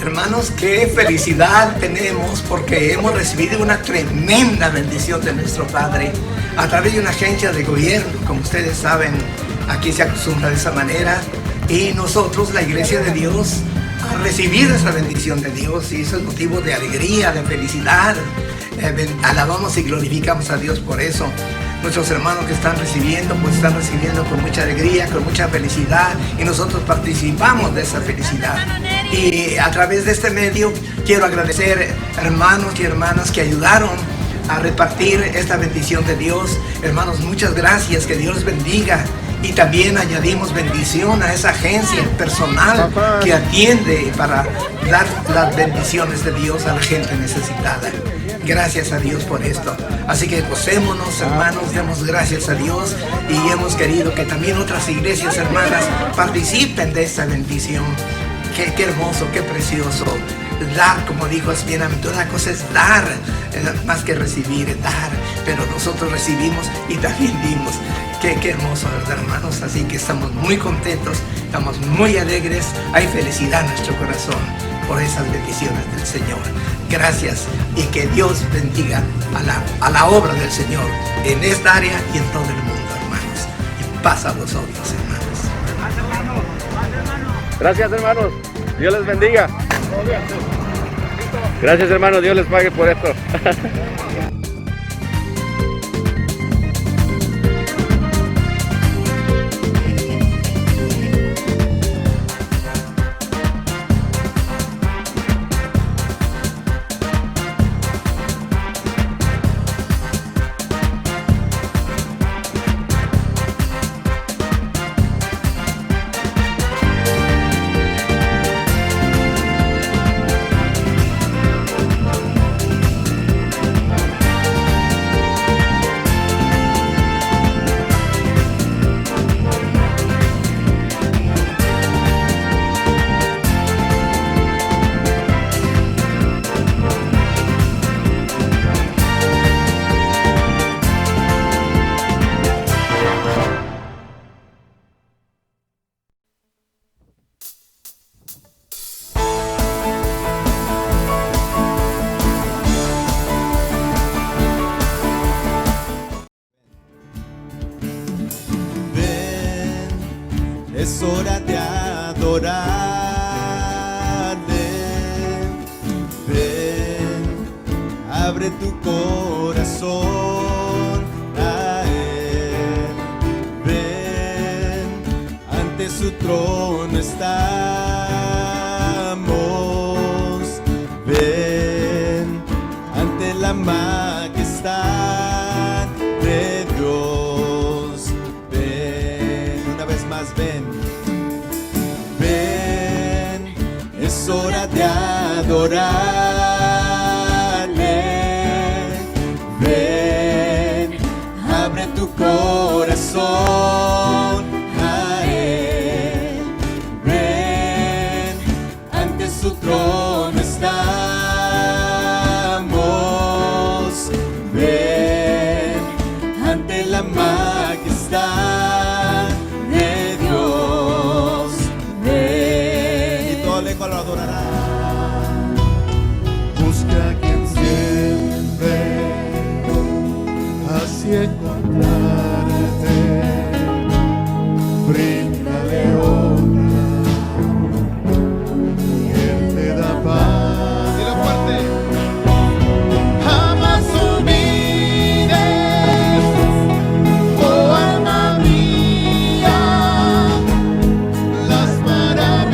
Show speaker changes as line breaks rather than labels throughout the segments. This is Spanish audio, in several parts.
Hermanos, qué felicidad tenemos porque hemos recibido una tremenda bendición de nuestro Padre a través de una agencia de gobierno. Como ustedes saben, aquí se acostumbra de esa manera y nosotros, la Iglesia de Dios, ha recibido esa bendición de Dios y eso es motivo de alegría, de felicidad. Alabamos y glorificamos a Dios por eso. Nuestros hermanos que están recibiendo, pues están recibiendo con mucha alegría, con mucha felicidad y nosotros participamos de esa felicidad. Y a través de este medio quiero agradecer hermanos y hermanas que ayudaron a repartir esta bendición de Dios. Hermanos, muchas gracias, que Dios bendiga. Y también añadimos bendición a esa agencia personal que atiende para dar las bendiciones de Dios a la gente necesitada. Gracias a Dios por esto. Así que gocémonos, hermanos, demos gracias a Dios y hemos querido que también otras iglesias hermanas participen de esta bendición. Qué hermoso, qué precioso. Dar, como dijo, es bienaventurado. Una cosa es dar, más que recibir, dar. Pero nosotros recibimos y también dimos. Qué hermoso, ¿verdad, hermanos? Así que estamos muy contentos, estamos muy alegres. Hay felicidad en nuestro corazón por esas bendiciones del Señor. Gracias y que Dios bendiga a la obra del Señor en esta área y en todo el mundo, hermanos. Y paz a vosotros, hermanos.
Gracias, hermanos. Dios les bendiga. Gracias, hermanos. Dios les pague por esto.
Es hora de adorarle. Ven, abre tu corazón a Él. Ven, ante su trono estamos. Ven, ante la majestad de Dios. Ven, una vez más, ven. Ven, es hora de adorarle. Ven, abre tu corazón a Él. Ven, ante su trono estamos. Ven, ante la majestad de Dios. Ven, y todo el eco lo adorará. Busca a quien siempre así encontrarte. Bríndale honra y Él te da paz. Dilo fuerte. Jamás olvides, oh alma mía, las maravillas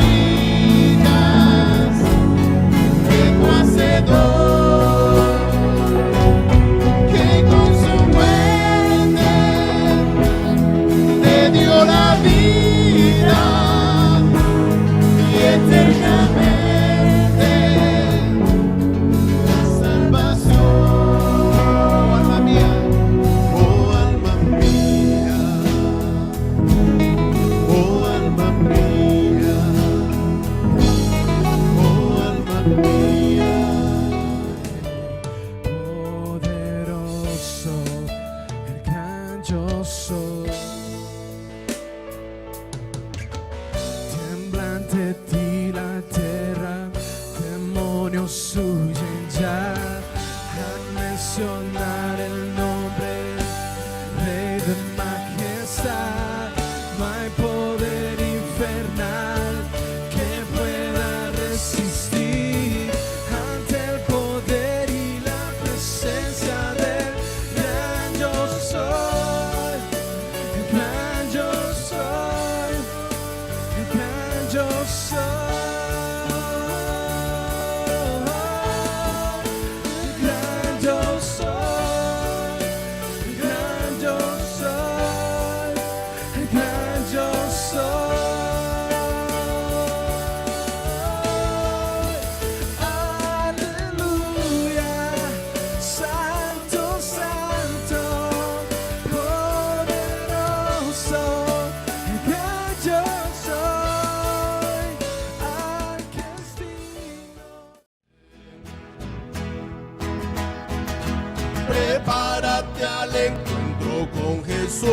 Prepárate al encuentro con Jesús,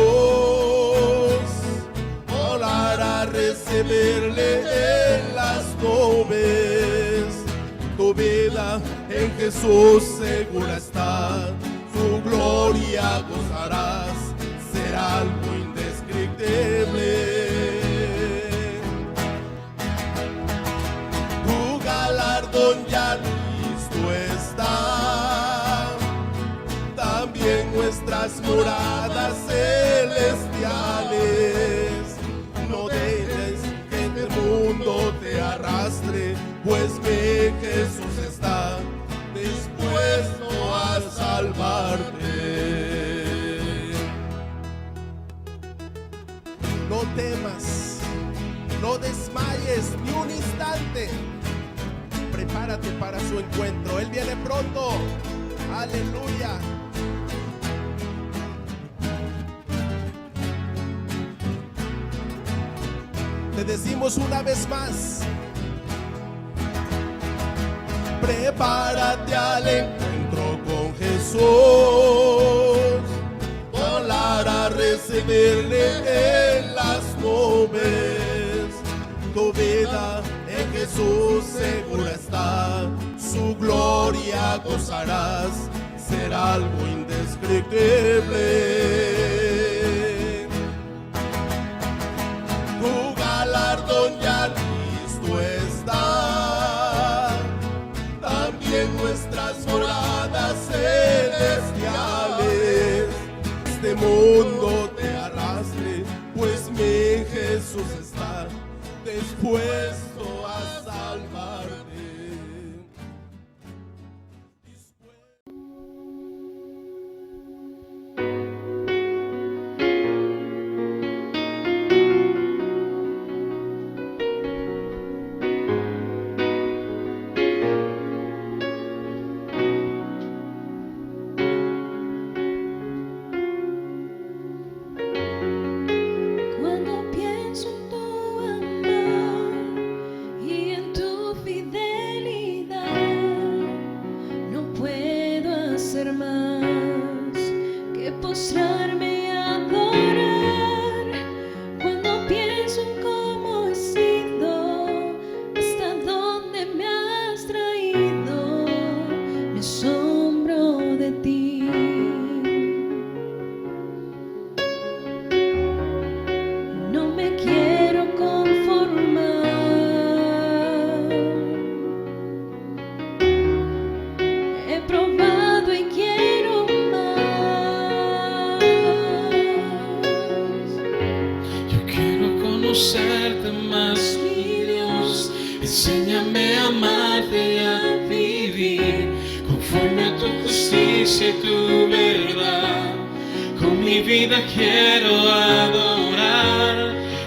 volar a recibirle en las nubes. Tu vida en Jesús segura está, su gloria gozarás, será algo indescriptible. Tu galardón ya listo está, también nuestras moradas celestiales. No dejes que el mundo te arrastre, pues ve Jesús está dispuesto a salvarte. No temas, no desmayes ni un instante. Prepárate para su encuentro, Él viene pronto. Aleluya. Te decimos una vez más: prepárate al encuentro con Jesús, volar a recibirle en las nubes. Tu vida en Jesús segura está, su gloria gozarás, será algo indescriptible. Tu galardón ya listo está, también nuestras moradas celestiales. Este mundo te arrastre, pues mi Jesús está dispuesto a salvarte.
Más que postrarme a adorar. Cuando pienso en cómo he sido, hasta dónde me has traído, me asombro de ti. No me quiero conformar. He probado y quiero más.
Yo quiero conocerte más, mi Dios. Enséñame a amarte y a vivir conforme a tu justicia y tu verdad. Con mi vida quiero adorar.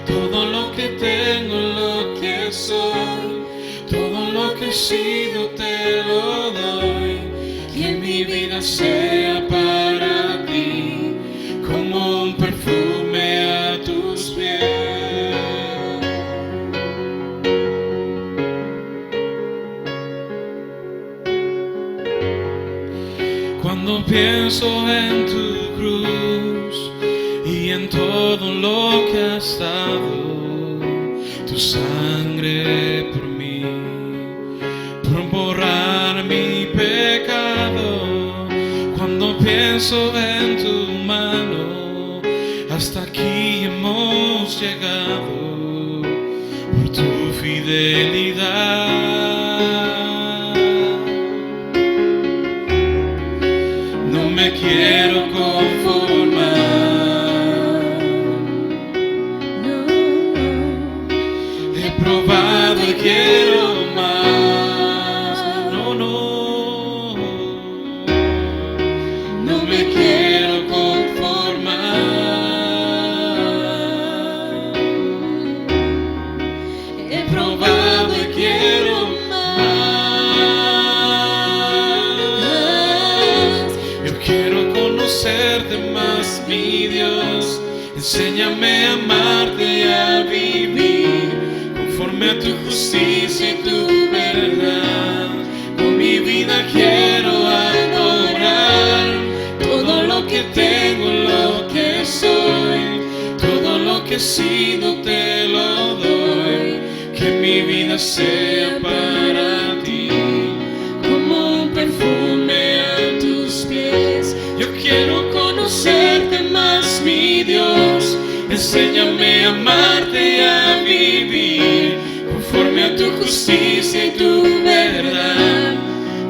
Todo lo que tengo, lo que soy, todo lo que he sido te lo doy. Que mi vida sea para ti como un perfume a tus pies. Cuando pienso en tu cruz y en todo lo que has dado, tu sangre por mí, por borrar mi pecado. Cuando pienso en tu mano, hasta aquí hemos llegado por tu fidelidad. No me quiero conformar.
No,
He probado probado y quiero más. No, no, no me quiero conformar.
He probado y quiero más.
Yo quiero conocerte más, mi Dios. Enséñame a amarte y a vivir conforme a tu justicia y tu verdad. Con mi vida quiero adorar. Todo lo que tengo, lo que soy, todo lo que he sido te lo doy. Que mi vida sea para ti como un perfume a tus pies. Yo quiero conocerte más, mi Dios. Enséñame a amarte y a vivir conforme a tu justicia y tu verdad.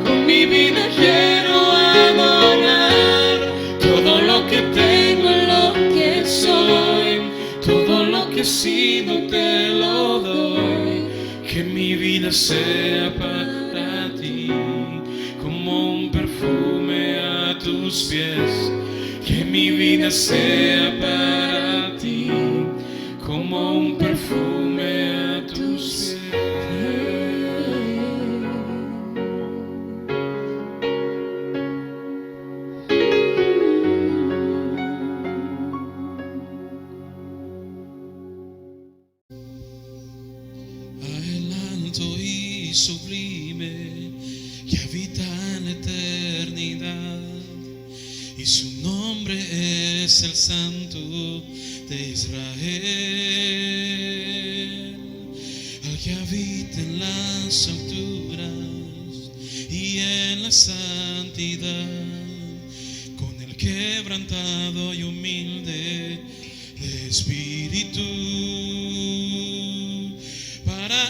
Con mi vida quiero adorar. Todo lo que tengo, lo que soy, todo lo que he sido te lo doy. Que mi vida sea para ti como un perfume a tus pies. Que mi vida sea para ti como un perfume a tus pies.
Alto y sublime que habita en la eternidad, y su nombre es el Santo de Israel, al que habita en las alturas y en la santidad, con el quebrantado y humilde de espíritu, para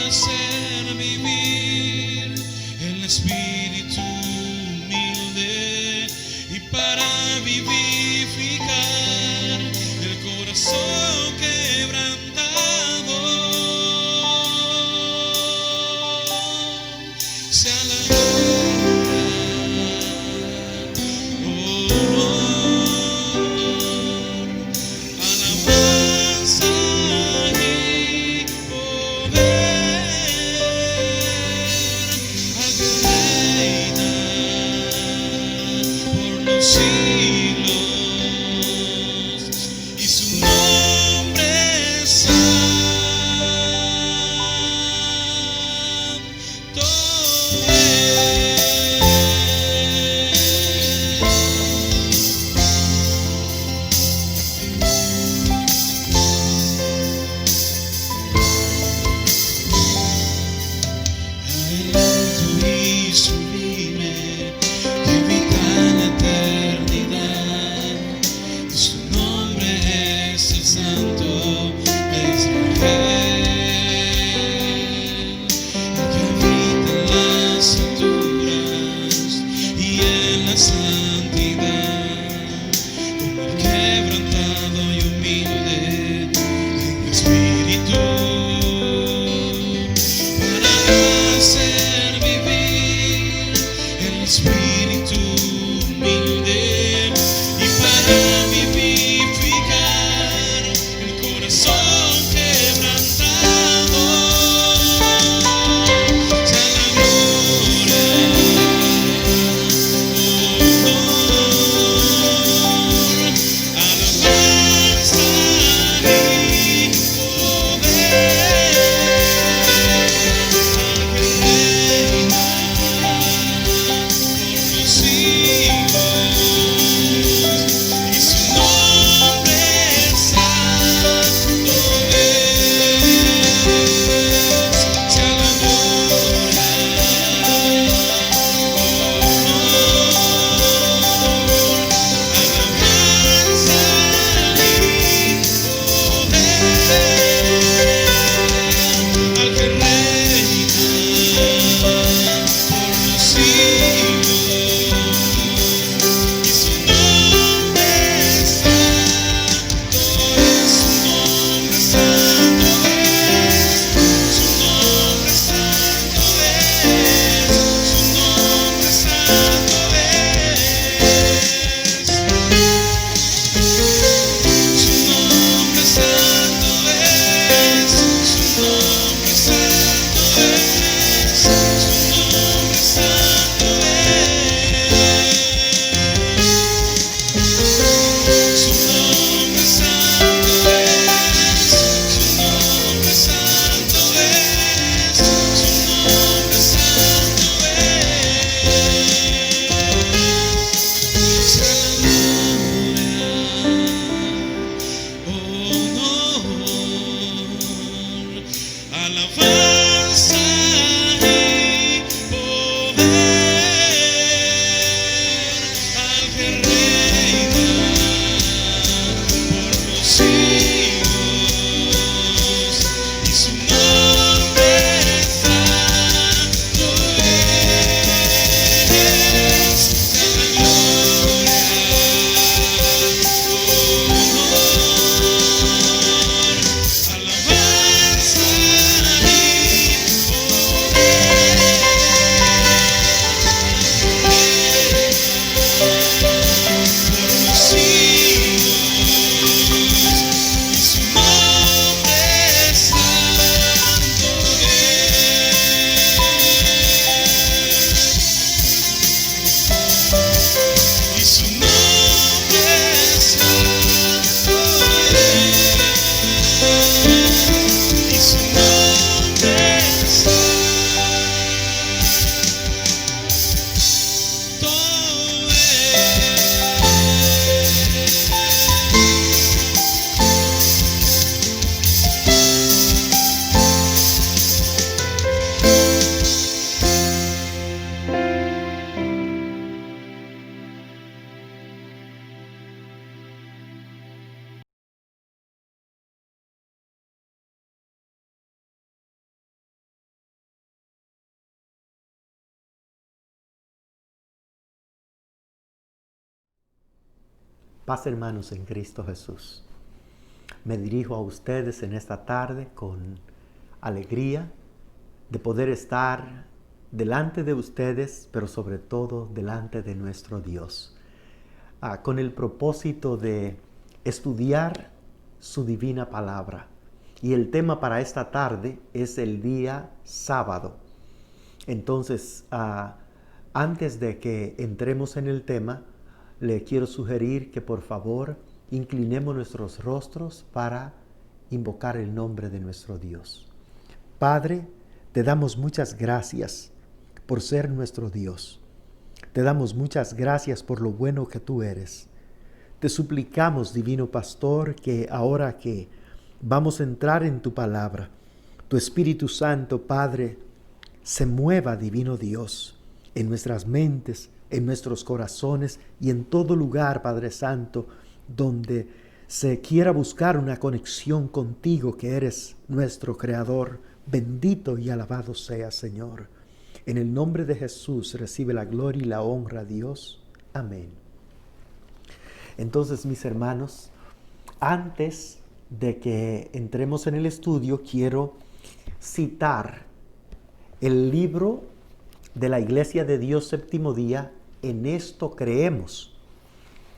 hacer vivir el espíritu humilde y para vivificar el corazón quebrantado. Sea la alabanza y poder al que alabanza y poder al que reina por los siglos, y su nombre santo es. Sana gloria, alabanza y por los siglos, y su nombre santo es. Y su nombre santo es. Y su nombre santo
Paz, hermanos, en Cristo Jesús. Me dirijo a ustedes en esta tarde con alegría de poder estar delante de ustedes, pero sobre todo delante de nuestro Dios, con el propósito de estudiar su divina palabra. Y el tema para esta tarde es el día sábado. Entonces, antes de que entremos en el tema, le quiero sugerir que por favor inclinemos nuestros rostros para invocar el nombre de nuestro Dios. Padre, te damos muchas gracias por ser nuestro Dios. Te damos muchas gracias por lo bueno que tú eres. Te suplicamos, divino pastor, que ahora que vamos a entrar en tu palabra, tu Espíritu Santo, Padre, se mueva, divino Dios, en nuestras mentes, en nuestros corazones y en todo lugar, Padre Santo, donde se quiera buscar una conexión contigo, que eres nuestro Creador. Bendito y alabado sea, Señor. En el nombre de Jesús recibe la gloria y la honra, Dios. Amén. Entonces, mis hermanos, antes de que entremos en el estudio, quiero citar el libro de la Iglesia de Dios Séptimo Día, En esto creemos,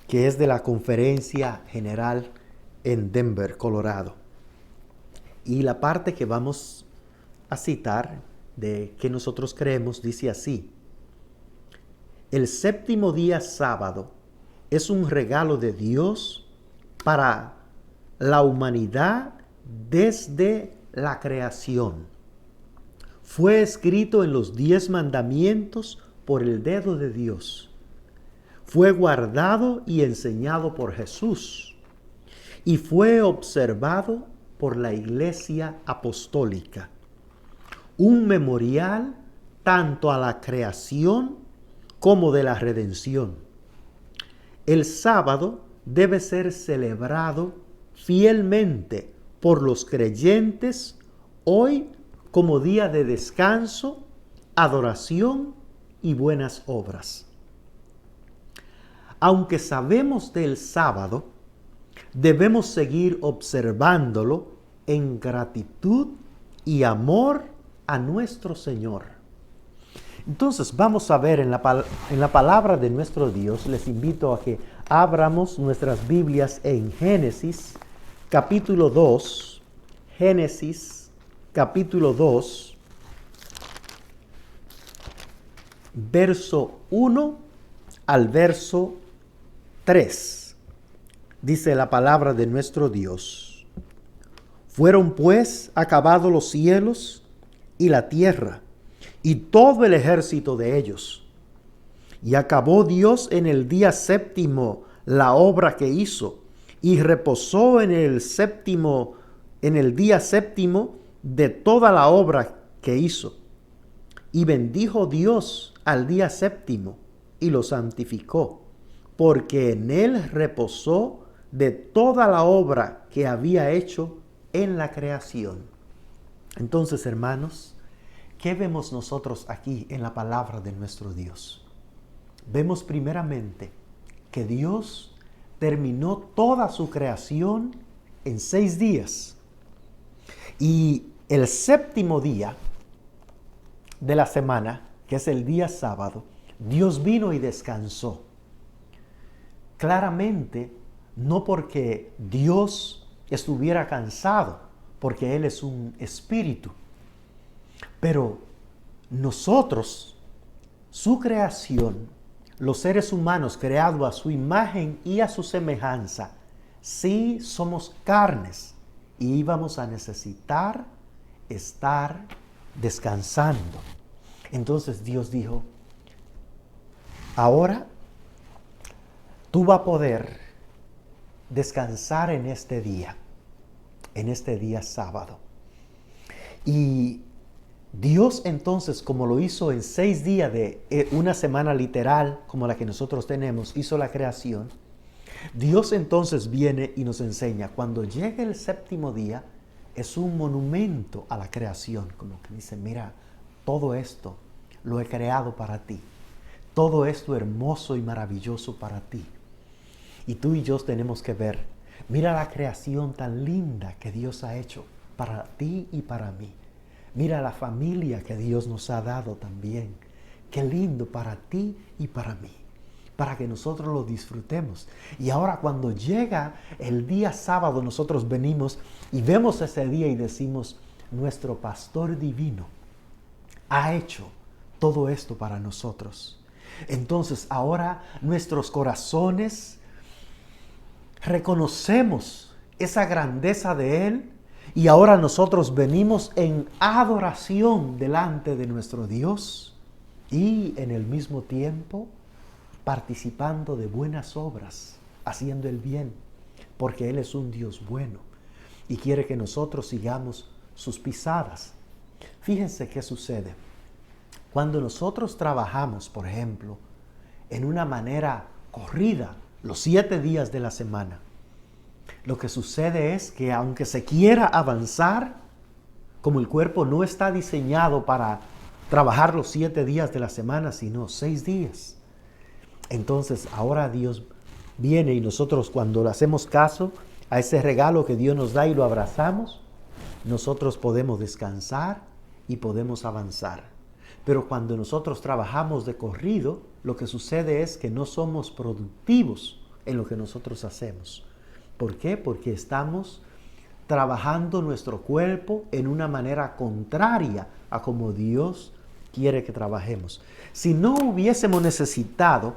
que es de la Conferencia General en Denver, Colorado. Y la parte que vamos a citar de que nosotros creemos dice así: el séptimo día sábado es un regalo de Dios para la humanidad desde la creación. Fue escrito en los 10 mandamientos por el dedo de Dios. Fue guardado y enseñado por Jesús. Y fue observado por la Iglesia Apostólica. Un memorial tanto a la creación como de la redención. El sábado debe ser celebrado fielmente por los creyentes hoy como día de descanso, adoración y buenas obras. Aunque sabemos del sábado, debemos seguir observándolo en gratitud y amor a nuestro Señor. Entonces vamos a ver en la palabra de nuestro Dios. Les invito a que abramos nuestras Biblias en Génesis capítulo 2. Génesis capítulo 2. Verso 1 al verso 3. Dice la palabra de nuestro Dios: fueron pues acabados los cielos y la tierra, y todo el ejército de ellos. Y acabó Dios en el día séptimo la obra que hizo, y reposó en el día séptimo de toda la obra que hizo. Y bendijo Dios al día séptimo y lo santificó, porque en él reposó de toda la obra que había hecho en la creación. Entonces, hermanos, ¿qué vemos nosotros aquí en la palabra de nuestro Dios? Vemos primeramente que Dios terminó toda su creación en 6 días. Y el séptimo día de la semana, que es el día sábado, Dios vino y descansó. Claramente, no porque Dios estuviera cansado, porque Él es un espíritu. Pero nosotros, su creación, los seres humanos creados a su imagen y a su semejanza, sí somos carnes y íbamos a necesitar estar descansando. Entonces Dios dijo, ahora tú vas a poder descansar en este día sábado. Y Dios entonces, como lo hizo en 6 días de una semana literal, como la que nosotros tenemos, hizo la creación. Dios entonces viene y nos enseña, cuando llegue el séptimo día, es un monumento a la creación, como que dice, mira, todo esto lo he creado para ti. Todo esto hermoso y maravilloso para ti. Y tú y yo tenemos que ver, mira la creación tan linda que Dios ha hecho para ti y para mí. Mira la familia que Dios nos ha dado también. Qué lindo para ti y para mí, para que nosotros lo disfrutemos. Y ahora cuando llega el día sábado, nosotros venimos y vemos ese día y decimos, nuestro pastor divino ha hecho todo esto para nosotros. Entonces ahora nuestros corazones reconocemos esa grandeza de Él y ahora nosotros venimos en adoración delante de nuestro Dios y en el mismo tiempo participando de buenas obras, haciendo el bien, porque Él es un Dios bueno y quiere que nosotros sigamos sus pisadas. Fíjense qué sucede. Cuando nosotros trabajamos, por ejemplo, en una manera corrida, los 7 días de la semana, lo que sucede es que aunque se quiera avanzar, como el cuerpo no está diseñado para trabajar los 7 días de la semana, sino 6 días. Entonces ahora Dios viene y nosotros cuando le hacemos caso a ese regalo que Dios nos da y lo abrazamos, nosotros podemos descansar y podemos avanzar. Pero cuando nosotros trabajamos de corrido, lo que sucede es que no somos productivos en lo que nosotros hacemos. ¿Por qué? Porque estamos trabajando nuestro cuerpo en una manera contraria a como Dios quiere que trabajemos. Si no hubiésemos necesitado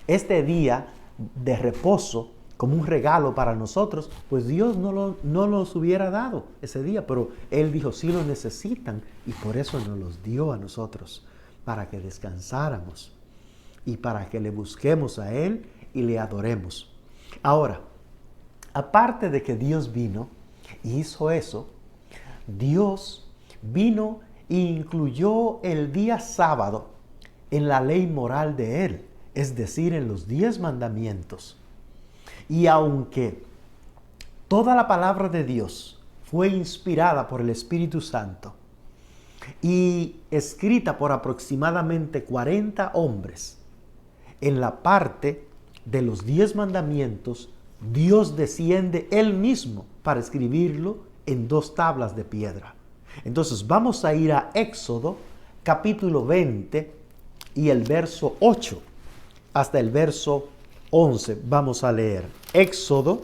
este día de reposo como un regalo para nosotros, pues Dios no nos hubiera dado ese día, pero Él dijo, sí lo necesitan y por eso nos los dio a nosotros, para que descansáramos y para que le busquemos a Él y le adoremos. Ahora, aparte de que Dios vino y hizo eso, Dios vino e incluyó el día sábado en la ley moral de Él, es decir, en los 10 mandamientos. Y aunque toda la palabra de Dios fue inspirada por el Espíritu Santo y escrita por aproximadamente 40 hombres, en la parte de los 10 mandamientos, Dios desciende Él mismo para escribirlo en 2 tablas de piedra. Entonces vamos a ir a Éxodo capítulo 20 y el verso 8 hasta el verso 11. Vamos a leer Éxodo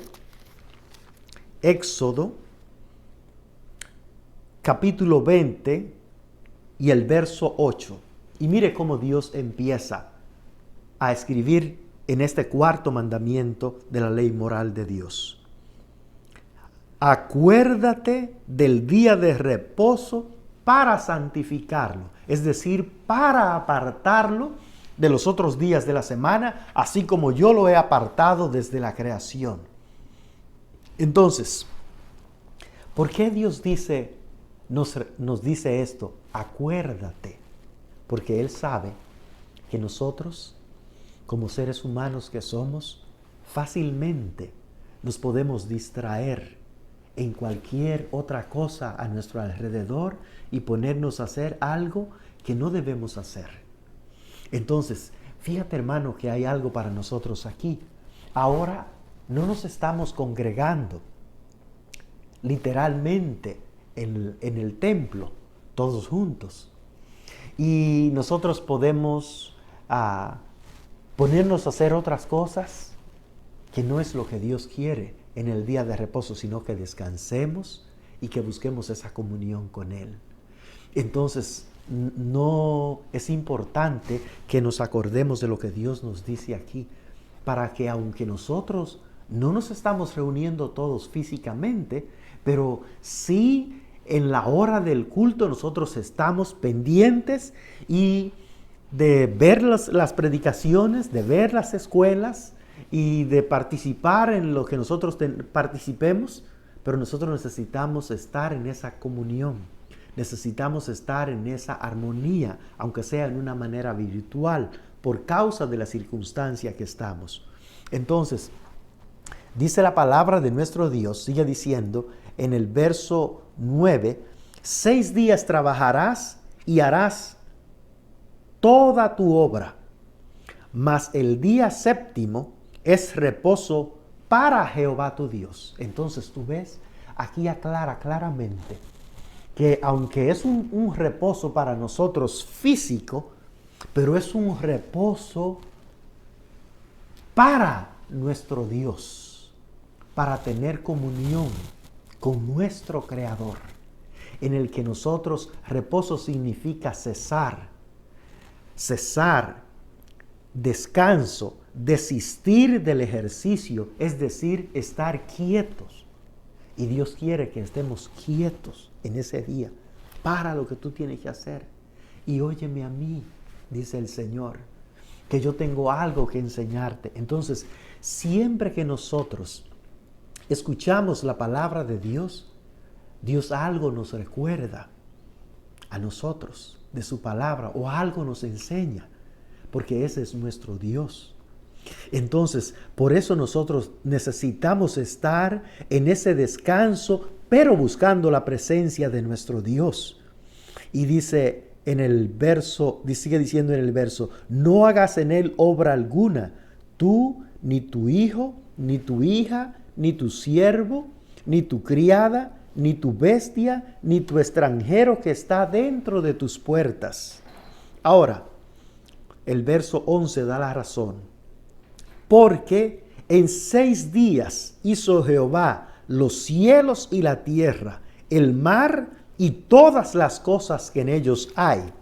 capítulo 20 y el verso 8. Y mire cómo Dios empieza a escribir en este 4º mandamiento de la ley moral de Dios. Acuérdate del día de reposo para santificarlo, es decir, para apartarlo de los otros días de la semana, así como yo lo he apartado desde la creación. Entonces, ¿por qué Dios dice nos dice esto: acuérdate, porque Él sabe que nosotros, como seres humanos que somos, fácilmente nos podemos distraer en cualquier otra cosa a nuestro alrededor y ponernos a hacer algo que no debemos hacer. Entonces, fíjate, hermano, que hay algo para nosotros aquí. Ahora no nos estamos congregando literalmente en el templo, todos juntos. Y nosotros podemos ponernos a hacer otras cosas que no es lo que Dios quiere en el día de reposo, sino que descansemos y que busquemos esa comunión con Él. Entonces, no es importante que nos acordemos de lo que Dios nos dice aquí, para que aunque nosotros no nos estamos reuniendo todos físicamente, pero sí en la hora del culto nosotros estamos pendientes y de ver las predicaciones, de ver las escuelas y de participar en lo que nosotros participemos, pero nosotros necesitamos estar en esa comunión, necesitamos estar en esa armonía, aunque sea en una manera virtual, por causa de la circunstancia que estamos. Entonces, dice la palabra de nuestro Dios, sigue diciendo en el verso 9, 6 días trabajarás y harás toda tu obra, mas el día séptimo es reposo para Jehová tu Dios. Entonces tú ves, aquí aclara claramente que aunque es un reposo para nosotros físico, pero es un reposo para nuestro Dios, para tener comunión con nuestro Creador, en el que nosotros, reposo significa cesar, descanso, desistir del ejercicio, es decir, estar quietos. Y Dios quiere que estemos quietos en ese día para lo que tú tienes que hacer. Y óyeme a mí, dice el Señor, que yo tengo algo que enseñarte. Entonces, siempre que nosotros escuchamos la palabra de Dios, Dios algo nos recuerda a nosotros de su palabra o algo nos enseña, porque ese es nuestro Dios. Entonces, por eso nosotros necesitamos estar en ese descanso, pero buscando la presencia de nuestro Dios. Y dice en el verso, sigue diciendo en el verso, no hagas en él obra alguna, tú, ni tu hijo, ni tu hija, ni tu siervo, ni tu criada, ni tu bestia, ni tu extranjero que está dentro de tus puertas. Ahora, el verso 11 da la razón. Porque en 6 días hizo Jehová los cielos y la tierra, el mar y todas las cosas que en ellos hay,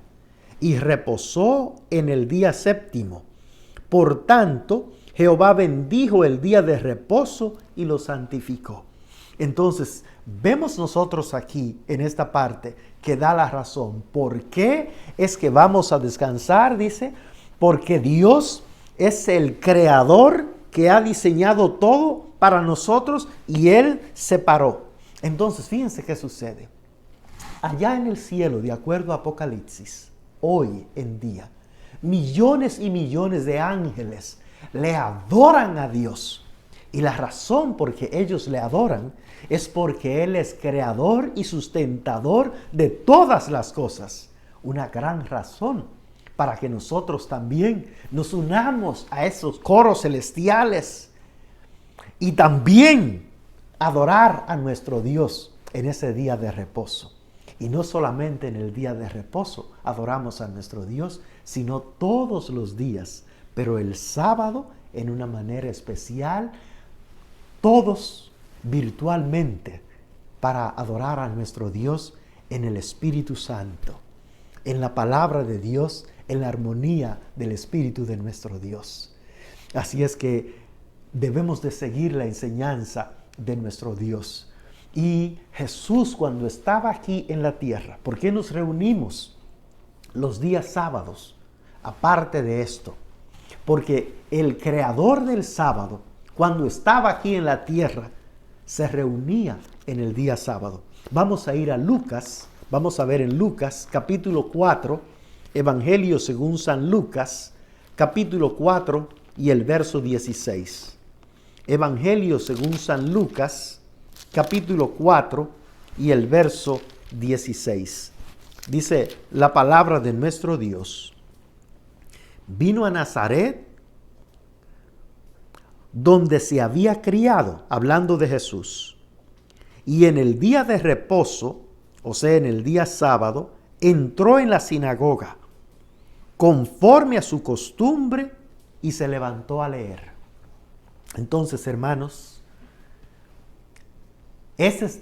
y reposó en el día séptimo. Por tanto, Jehová bendijo el día de reposo y lo santificó. Entonces, vemos nosotros aquí en esta parte que da la razón. ¿Por qué es que vamos a descansar? Dice, porque Dios es el creador que ha diseñado todo para nosotros y Él separó. Entonces, fíjense qué sucede. Allá en el cielo, de acuerdo a Apocalipsis, hoy en día, millones y millones de ángeles le adoran a Dios. Y la razón por que ellos le adoran es porque Él es creador y sustentador de todas las cosas. Una gran razón para que nosotros también nos unamos a esos coros celestiales y también adorar a nuestro Dios en ese día de reposo. Y no solamente en el día de reposo adoramos a nuestro Dios, sino todos los días, pero el sábado en una manera especial, todos virtualmente para adorar a nuestro Dios en el Espíritu Santo, en la palabra de Dios, en la armonía del Espíritu de nuestro Dios. Así es que debemos de seguir la enseñanza de nuestro Dios. Y Jesús, cuando estaba aquí en la tierra, ¿por qué nos reunimos los días sábados? Aparte de esto, porque el creador del sábado, cuando estaba aquí en la tierra, se reunía en el día sábado. Vamos a ir a Lucas, Vamos a ver en Lucas, capítulo 4, Evangelio según San Lucas, capítulo 4 y el verso 16. Evangelio según San Lucas, capítulo 4 y el verso 16. Dice la palabra de nuestro Dios. Vino a Nazaret, donde se había criado, hablando de Jesús. Y en el día de reposo, o sea, en el día sábado, entró en la sinagoga, conforme a su costumbre, y se levantó a leer. Entonces, hermanos, esa es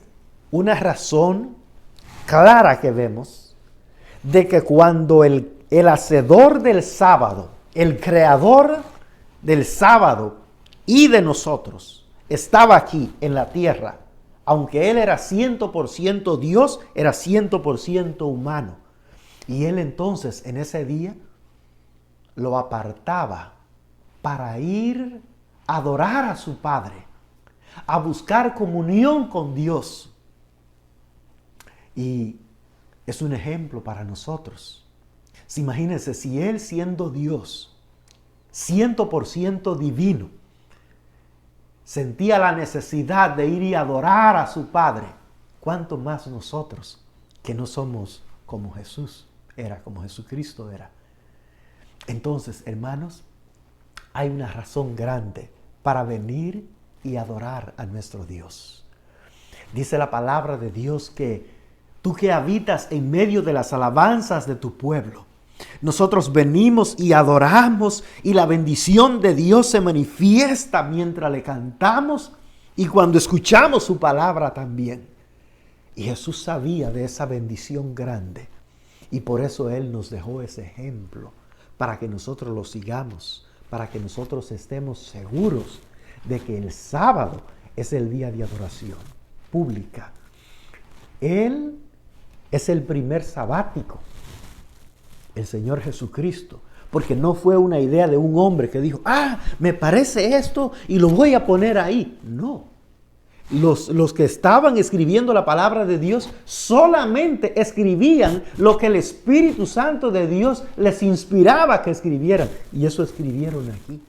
una razón clara que vemos de que cuando el hacedor del sábado, el creador del sábado y de nosotros, estaba aquí en la tierra, aunque Él era 100% Dios, era 100% humano. Y Él entonces en ese día lo apartaba para ir a adorar a su Padre, a buscar comunión con Dios. Y es un ejemplo para nosotros. Imagínense, si Él siendo Dios, 100% divino, sentía la necesidad de ir y adorar a su Padre, ¿cuánto más nosotros que no somos como Jesús era, como Jesucristo era? Entonces, hermanos, hay una razón grande para venir y adorar a nuestro Dios. Dice la palabra de Dios que tú que habitas en medio de las alabanzas de tu pueblo, nosotros venimos y adoramos y la bendición de Dios se manifiesta mientras le cantamos y cuando escuchamos su palabra también. Y Jesús sabía de esa bendición grande y por eso Él nos dejó ese ejemplo para que nosotros lo sigamos, para que nosotros estemos seguros de que el sábado es el día de adoración pública. Él es el primer sabático, el Señor Jesucristo, porque no fue una idea de un hombre que dijo, me parece esto y lo voy a poner ahí. No, los que estaban escribiendo la palabra de Dios solamente escribían lo que el Espíritu Santo de Dios les inspiraba que escribieran, y eso escribieron aquí.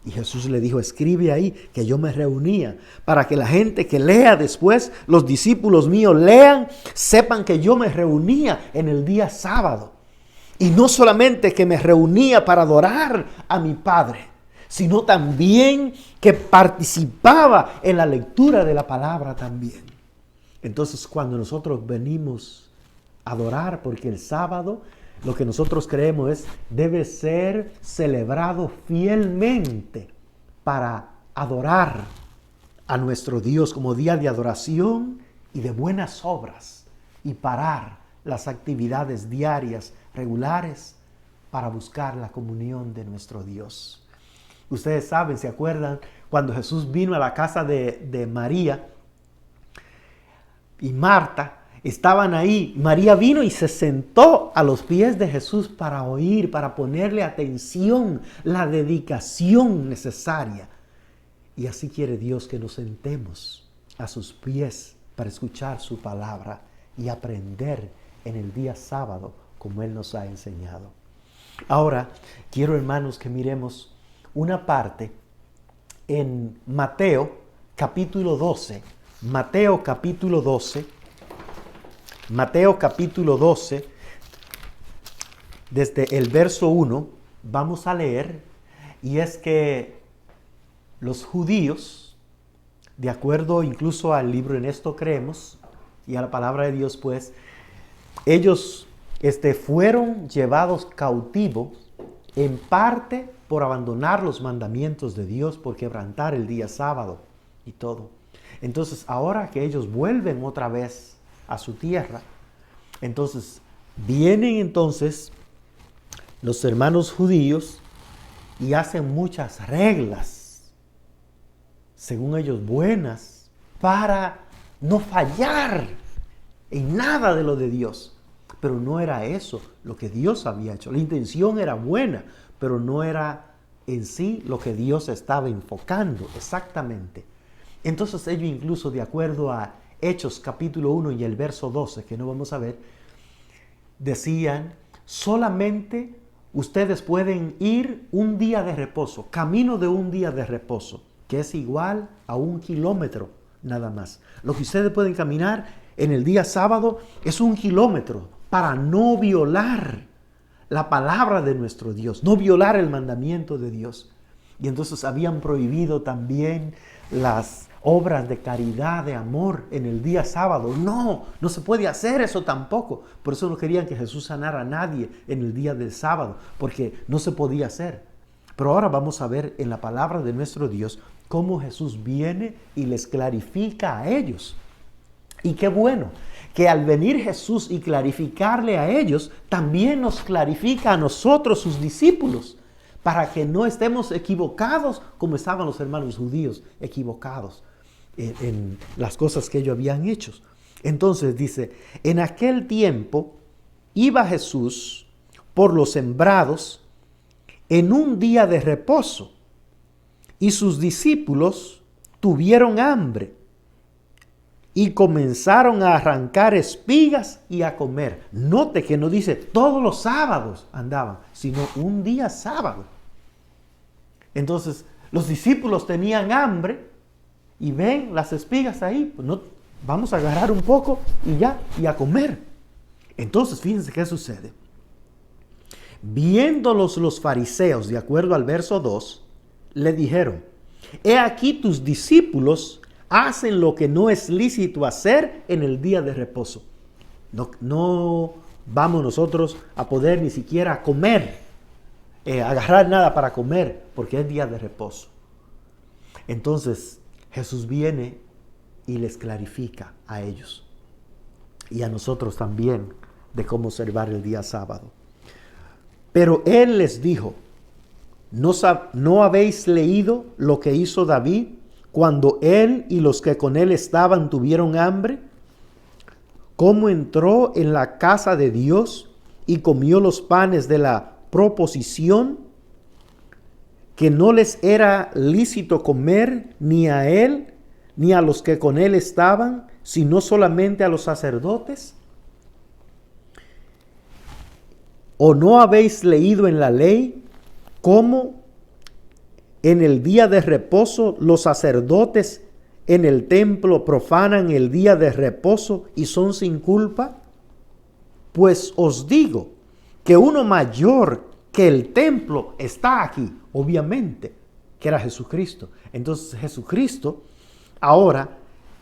Y Jesús le dijo, escribe ahí que yo me reunía para que la gente que lea después, los discípulos míos lean, sepan que yo me reunía en el día sábado. Y no solamente que me reunía para adorar a mi Padre, sino también que participaba en la lectura de la palabra también. Entonces, cuando nosotros venimos a adorar, porque el sábado, lo que nosotros creemos debe ser celebrado fielmente para adorar a nuestro Dios como día de adoración y de buenas obras y parar las actividades diarias regulares para buscar la comunión de nuestro Dios. Ustedes saben, ¿se acuerdan? Cuando Jesús vino a la casa de María y Marta, estaban ahí. María vino y se sentó a los pies de Jesús para oír, para ponerle atención, la dedicación necesaria. Y así quiere Dios que nos sentemos a sus pies para escuchar su palabra y aprender en el día sábado como Él nos ha enseñado. Ahora, quiero, hermanos, que miremos una parte en Mateo capítulo 12. Mateo capítulo 12. Mateo capítulo 12, desde el verso 1, vamos a leer, y es que los judíos, de acuerdo incluso al libro En Esto Creemos, y a la palabra de Dios, pues, ellos fueron llevados cautivos en parte por abandonar los mandamientos de Dios, por quebrantar el día sábado y todo. Entonces, ahora que ellos vuelven otra vez a su tierra, entonces vienen entonces los hermanos judíos y hacen muchas reglas, según ellos buenas, para no fallar en nada de lo de Dios. Pero no era eso lo que Dios había hecho. La intención era buena, pero no era en sí lo que Dios estaba enfocando exactamente. Entonces ellos, incluso de acuerdo a Hechos capítulo 1 y el verso 12, que no vamos a ver, decían, solamente ustedes pueden ir un día de reposo, camino de un día de reposo, que es igual a 1 kilómetro nada más. Lo que ustedes pueden caminar en el día sábado es 1 kilómetro para no violar la palabra de nuestro Dios, no violar el mandamiento de Dios. Y entonces habían prohibido también las obras de caridad, de amor en el día sábado. No se puede hacer eso tampoco. Por eso no querían que Jesús sanara a nadie en el día del sábado, porque no se podía hacer. Pero ahora vamos a ver en la palabra de nuestro Dios cómo Jesús viene y les clarifica a ellos. Y qué bueno que al venir Jesús y clarificarle a ellos, también nos clarifica a nosotros, sus discípulos, para que no estemos equivocados como estaban los hermanos judíos equivocados en las cosas que ellos habían hecho. Entonces dice, en aquel tiempo iba Jesús por los sembrados en un día de reposo, y sus discípulos tuvieron hambre y comenzaron a arrancar espigas y a comer. Note que no dice todos los sábados andaban, sino un día sábado. Entonces los discípulos tenían hambre y ven las espigas ahí, pues no, vamos a agarrar un poco y ya, y a comer. Entonces fíjense qué sucede. Viéndolos los fariseos, de acuerdo al verso 2, le dijeron, he aquí tus discípulos hacen lo que no es lícito hacer en el día de reposo. No vamos nosotros a poder ni siquiera comer, agarrar nada para comer, porque es día de reposo. Entonces Jesús viene y les clarifica a ellos y a nosotros también de cómo observar el día sábado. Pero Él les dijo, ¿no habéis leído lo que hizo David cuando él y los que con él estaban tuvieron hambre? ¿Cómo entró en la casa de Dios y comió los panes de la proposición, que no les era lícito comer ni a él ni a los que con él estaban, sino solamente a los sacerdotes? ¿O no habéis leído en la ley cómo en el día de reposo los sacerdotes en el templo profanan el día de reposo y son sin culpa? Pues os digo que uno mayor que el templo está aquí, obviamente, que era Jesucristo. Entonces Jesucristo, ahora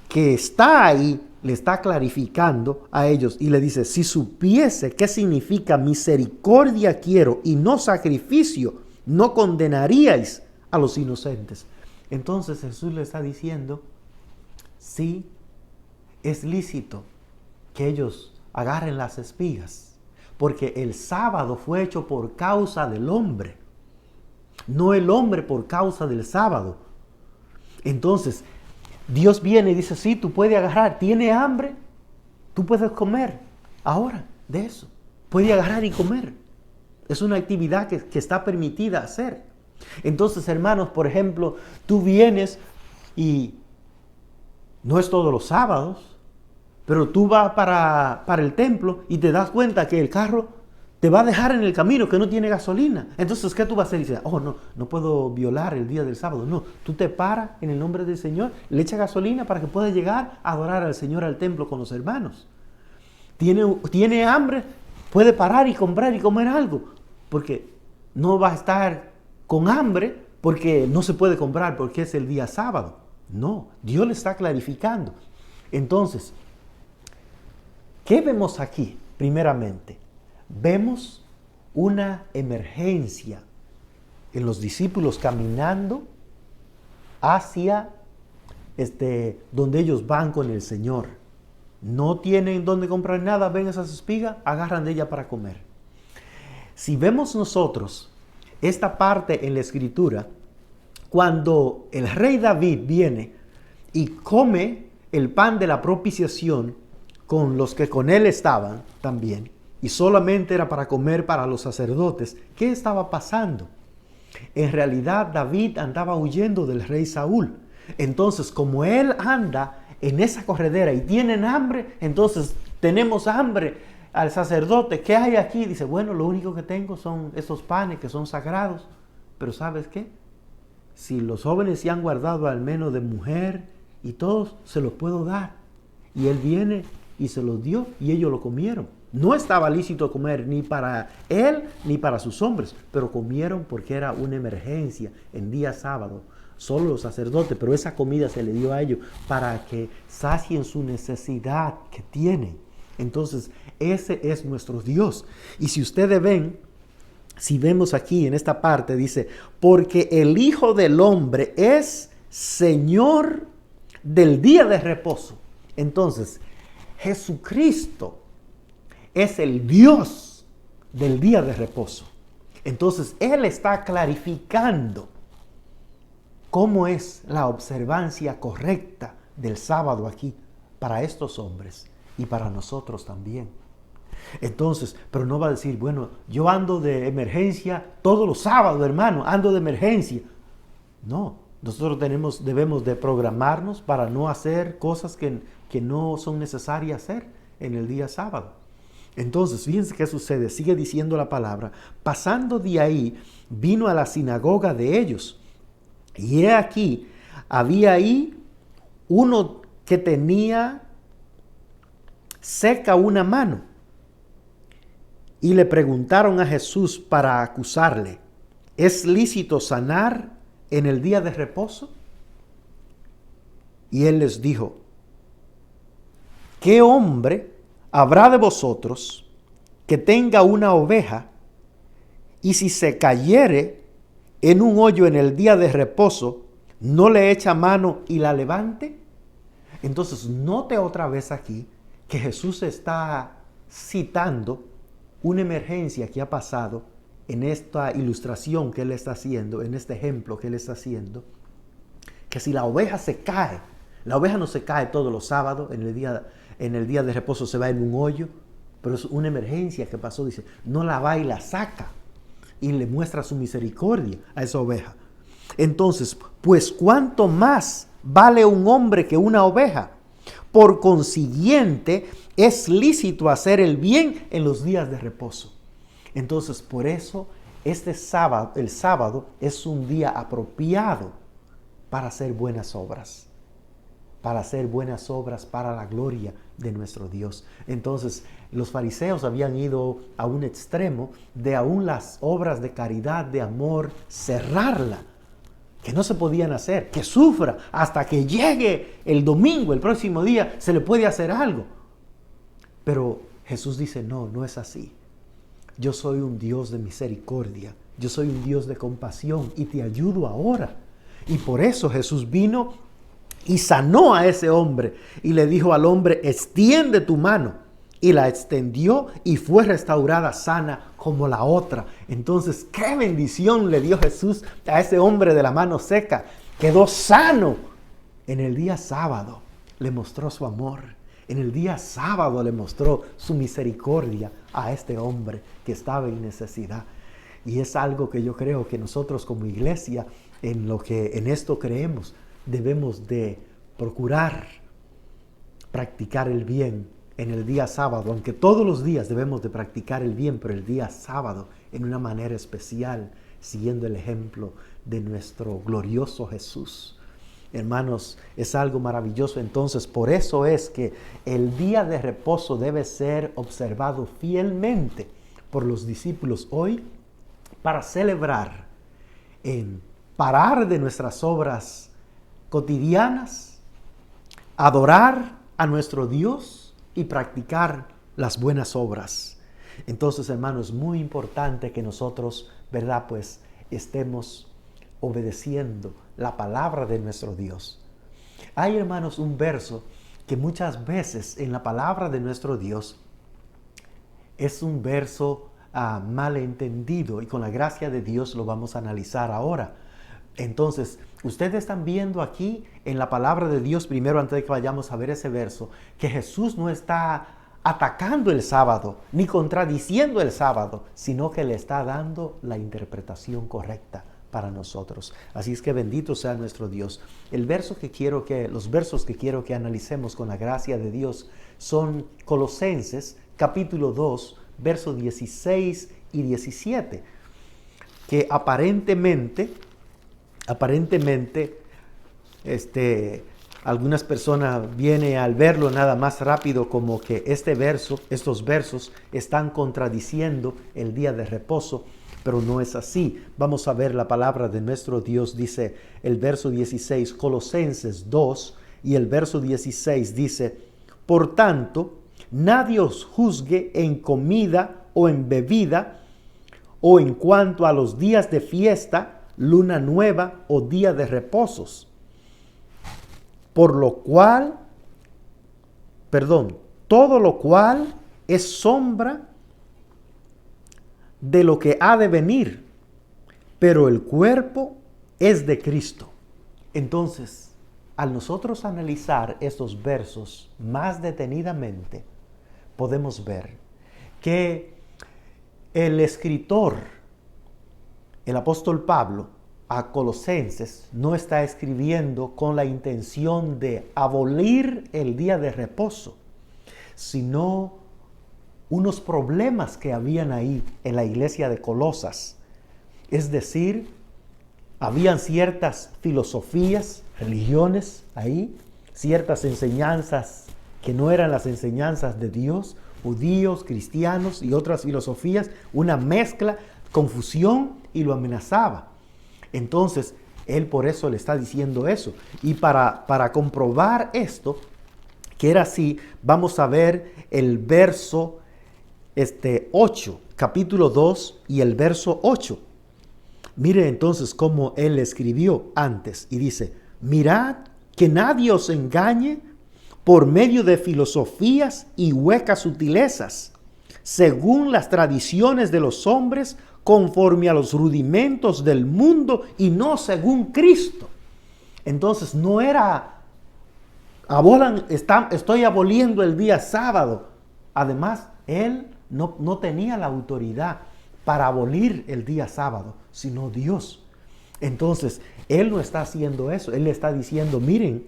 que está ahí, le está clarificando a ellos y le dice, si supiese qué significa misericordia quiero y no sacrificio, no condenaríais a los inocentes. Entonces Jesús le está diciendo, sí, es lícito que ellos agarren las espigas, porque el sábado fue hecho por causa del hombre, no el hombre por causa del sábado. Entonces Dios viene y dice, sí, tú puedes agarrar, ¿tiene hambre? Tú puedes comer ahora de eso, puedes agarrar y comer. Es una actividad que está permitida hacer. Entonces, hermanos, por ejemplo, tú vienes y no es todos los sábados, pero tú vas para el templo y te das cuenta que el carro te va a dejar en el camino, que no tiene gasolina. Entonces, ¿qué tú vas a hacer? Y dices, no puedo violar el día del sábado. No, tú te paras en el nombre del Señor, le echas gasolina para que puedas llegar a adorar al Señor al templo con los hermanos. Tiene hambre, puede parar y comprar y comer algo, porque no va a estar con hambre porque no se puede comprar porque es el día sábado. No, Dios le está clarificando. Entonces, ¿qué vemos aquí? Primeramente, vemos una emergencia en los discípulos caminando hacia donde ellos van con el Señor. No tienen donde comprar nada, ven esas espigas, agarran de ella para comer. Si vemos nosotros esta parte en la Escritura, cuando el rey David viene y come el pan de la propiciación con los que con él estaban también, y solamente era para comer para los sacerdotes, ¿qué estaba pasando? En realidad David andaba huyendo del rey Saúl. Entonces, como él anda en esa corredera y tienen hambre, entonces tenemos hambre al sacerdote, ¿qué hay aquí? Dice, bueno, lo único que tengo son esos panes que son sagrados. Pero ¿sabes qué? Si los jóvenes se han guardado al menos de mujer y todos, se los puedo dar. Y él viene y se los dio y ellos lo comieron. No estaba lícito comer ni para él ni para sus hombres, pero comieron porque era una emergencia en día sábado. Solo los sacerdotes, pero esa comida se le dio a ellos para que sacien su necesidad que tienen. Entonces, ese es nuestro Dios. Y si ustedes ven, si vemos aquí en esta parte, dice, porque el Hijo del Hombre es Señor del día de reposo. Entonces, Jesucristo es el Dios del día de reposo. Entonces, Él está clarificando cómo es la observancia correcta del sábado aquí para estos hombres y para nosotros también. Entonces, pero no va a decir, bueno, yo ando de emergencia todos los sábados, hermano, ando de emergencia. No, nosotros debemos de programarnos para no hacer cosas que no son necesarias hacer en el día sábado. Entonces, fíjense qué sucede, sigue diciendo la palabra, pasando de ahí, vino a la sinagoga de ellos. Y he aquí, había ahí uno que tenía seca una mano. Y le preguntaron a Jesús para acusarle, ¿es lícito sanar en el día de reposo? Y él les dijo, ¿qué hombre habrá de vosotros que tenga una oveja y si se cayere en un hoyo en el día de reposo, no le echa mano y la levante? Entonces, note otra vez aquí que Jesús está citando una emergencia que ha pasado en esta ilustración que él está haciendo, en este ejemplo que él está haciendo, que si la oveja se cae, la oveja no se cae todos los sábados, en el día de reposo se va en un hoyo, pero es una emergencia que pasó, dice, no la va y la saca y le muestra su misericordia a esa oveja. Entonces, pues ¿cuánto más vale un hombre que una oveja? Por consiguiente, es lícito hacer el bien en los días de reposo. Entonces, por eso, el sábado es un día apropiado para hacer buenas obras. Para hacer buenas obras para la gloria de nuestro Dios. Entonces, los fariseos habían ido a un extremo de aún las obras de caridad, de amor, cerrarla. Que no se podían hacer, que sufra hasta que llegue el domingo, el próximo día, se le puede hacer algo. Pero Jesús dice, no es así. Yo soy un Dios de misericordia, yo soy un Dios de compasión y te ayudo ahora. Y por eso Jesús vino y sanó a ese hombre y le dijo al hombre, extiende tu mano. Y la extendió y fue restaurada sana como la otra. Entonces, qué bendición le dio Jesús a ese hombre de la mano seca. Quedó sano. En el día sábado le mostró su amor. En el día sábado le mostró su misericordia a este hombre que estaba en necesidad. Y es algo que yo creo que nosotros como iglesia, en esto creemos, debemos de procurar practicar el bien en el día sábado, aunque todos los días debemos de practicar el bien, pero el día sábado en una manera especial, siguiendo el ejemplo de nuestro glorioso Jesús. Hermanos, es algo maravilloso. Entonces, por eso es que el día de reposo debe ser observado fielmente por los discípulos hoy para celebrar, en parar de nuestras obras cotidianas, adorar a nuestro Dios y practicar las buenas obras. Entonces, hermanos, es muy importante que nosotros, ¿verdad? Pues estemos obedeciendo la palabra de nuestro Dios. Hay, hermanos, un verso que muchas veces en la palabra de nuestro Dios es un verso malentendido y con la gracia de Dios lo vamos a analizar ahora. Entonces, ustedes están viendo aquí en la palabra de Dios, primero antes de que vayamos a ver ese verso, que Jesús no está atacando el sábado, ni contradiciendo el sábado, sino que le está dando la interpretación correcta para nosotros. Así es que bendito sea nuestro Dios. Los versos que quiero que analicemos con la gracia de Dios son Colosenses, capítulo 2, versos 16 y 17, que aparentemente, algunas personas vienen al verlo nada más rápido como que estos versos están contradiciendo el día de reposo, pero no es así. Vamos a ver la palabra de nuestro Dios. Dice el verso 16, Colosenses 2, y el verso 16 dice: por tanto, nadie os juzgue en comida o en bebida, o en cuanto a los días de fiesta, luna nueva o día de reposos. Todo lo cual es sombra de lo que ha de venir, pero el cuerpo es de Cristo. Entonces, al nosotros analizar estos versos más detenidamente, podemos ver que el escritor, el apóstol Pablo, a Colosenses, no está escribiendo con la intención de abolir el día de reposo, sino unos problemas que habían ahí en la iglesia de Colosas. Es decir, habían ciertas filosofías, religiones ahí, ciertas enseñanzas que no eran las enseñanzas de Dios, judíos, cristianos y otras filosofías, una mezcla, confusión, y lo amenazaba. Entonces, él por eso le está diciendo eso. Y para comprobar esto, que era así, vamos a ver el verso 8, capítulo 2 y el verso 8. Mire entonces cómo él escribió antes y dice: mirad que nadie os engañe por medio de filosofías y huecas sutilezas, según las tradiciones de los hombres, conforme a los rudimentos del mundo y no según Cristo. Entonces no era, estoy aboliendo el día sábado. Además, él no tenía la autoridad para abolir el día sábado, sino Dios. Entonces, él no está haciendo eso. Él le está diciendo: miren,